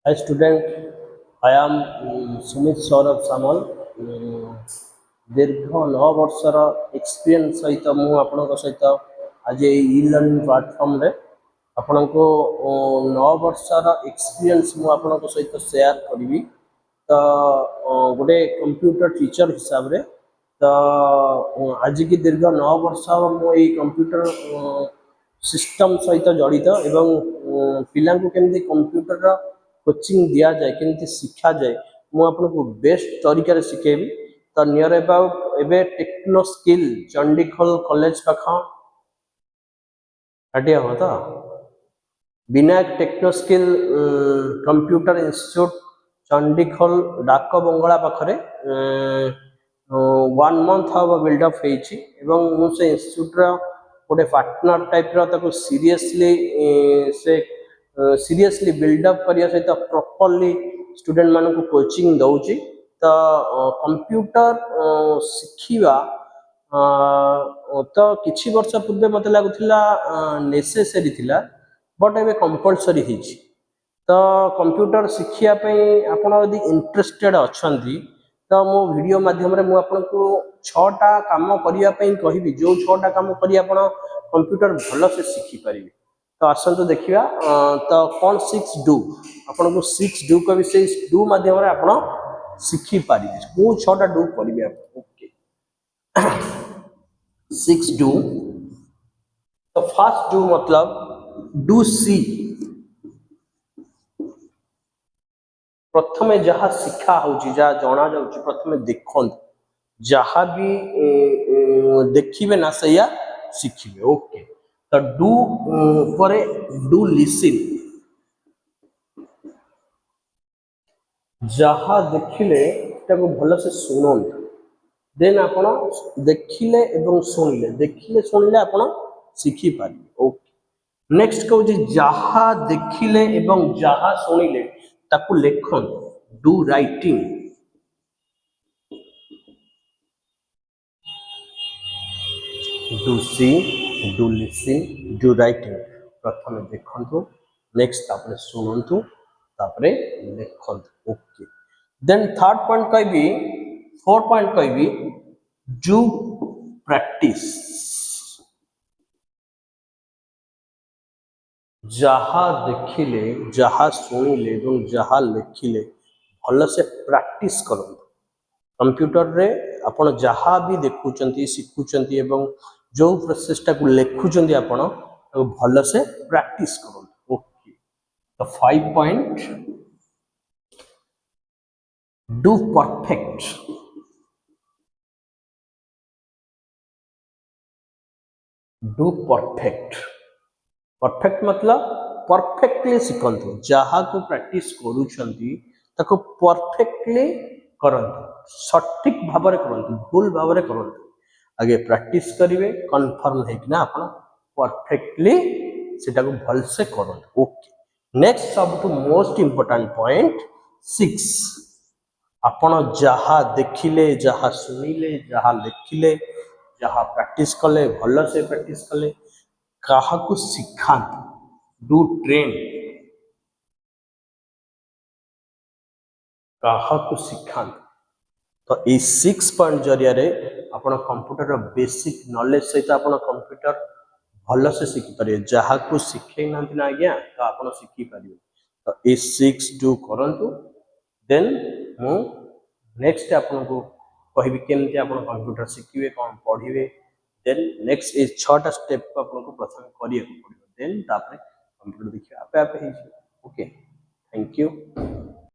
Hi student, I am Sumit Saurabh Samal. दीर्घ 9 वर्षर experience सहित मु आपण सहित आज ई लर्निंग प्लेटफॉर्म रे आपण को 9 वर्षर एक्सपीरियंस मु आपण सहित शेयर करी। तो गोटे कंप्यूटर टीचर हिसाब रे तो आज की दीर्घ 9 वर्ष मु कंप्यूटर सिस्टम सहित जड़ित एवं पिला केमती कंप्यूटर कोचिंग दिया जाए केमती शिक्षा जाए मु आपको बेस्ट तरीका शिखेबी। तो नियर अबाउट एबे टेक्नो स्किल चंडीखोल कॉलेज पाख आटे हम तो Vinayak techno skill computer institute Chandikhol Dak Bungalow पाखरे 1 मंथ हम बिल्डअप से इंस्टीट्यूट गोटे पार्टनर टाइप रो सीरियसली से सीरियसली बिल्डअप करने सहित प्रॉपर्ली स्टूडेंट मान को कोचिंग दौची। तो कंप्यूटर शिखिबा तो किछि वर्ष पूर्वे मत लगुला नेसेसरी थिला बट एबे कंपलसरी हिची। तो कंप्यूटर शिखिया आपण यदि इंटरेस्टेड अछंती तो मो वीडियो माध्यम रे मु आपनको 6टा काम करिया कहबी जो 6टा काम करी आपण कंप्यूटर भल से शिखि परिबे। तो आसंतु देखिया तो कौन 6 डू आपण को 6 डू को विषय डू माध्यम रे आपण शिखि पारिबे को 6टा डू करिबे। ओके 6 डू। तो फर्स्ट डू मतलब डू सी प्रथमे जहा शिक्षा होची जहा जाना जाउची प्रथमे देखन जहा भी देखिबे ना सैया शिखिबे। ओके तो डू परे डू लिसन जहा देखिले ताको भल से सुनन देन आपण देखिले एवं सुनिले देखिले सुनिले आपण शिखि पारिबे। ओके नेक्स्ट कहूची जहा देखिले एवं जहा सुनिले ताकू लेखन do writing. Do see do listen do writing प्रथम देखंतु नेक्स्ट तापरे सुनंतु तापरे लेखंतु। ओके देन थर्ड पॉइंट कहबी फोर्थ पॉइंट कहबी डू प्रैक्टिस जहा देखिले जहा सुनिले एवं जहा लेखिले भल से प्रैक्टिस करंतु। कंप्यूटर रे आपण जहा भी देखुचंती शिखुचंती एवं जो प्रोसेसटा को लेखुचंती आपण भल से प्रैक्टिस करंतु। ओके तो 5 point do perfect do perfect perfect मतलब परफेक्टली शिखंतु जहा को प्रैक्टिस करूछंती ताको परफेक्टली करंतु सटीक भाव करंतु भूल भाव करंतु आगे प्रैक्टिस करिवे कन्फर्म है कि ना आपण परफेक्टली सेटा को भल से करंतु। ओके नेक्स्ट सब टू मोस्ट इंपोर्टेंट पॉइंट 6 आपण जहा देखिले जहा सुनिले जहा लेखिले जहा प्रैक्टिस कले भल से प्रैक्टिस कले कहा को सिखांतु डू ट्रेन कहा को सिखांतु। तो ये 6 पॉइंट जरिया रे आपण कंप्यूटर बेसिक नॉलेज सहित आपण कंप्यूटर भल से शिखि पारे जहा को शिखे ना आज्ञा तो आपण शिखि पारे। तो ये 6 डू करंतु देन मु नेक्स्ट आपन को कहबी केमती आपन कंप्यूटर शिखिबे कोन पढिबे देन नेक्स्ट ए 6टा स्टेप को आपन को प्रथम करिया को पड़िबो देन तापरे कंप्यूटर देखिबे आपे आपे हे। Okay thank you.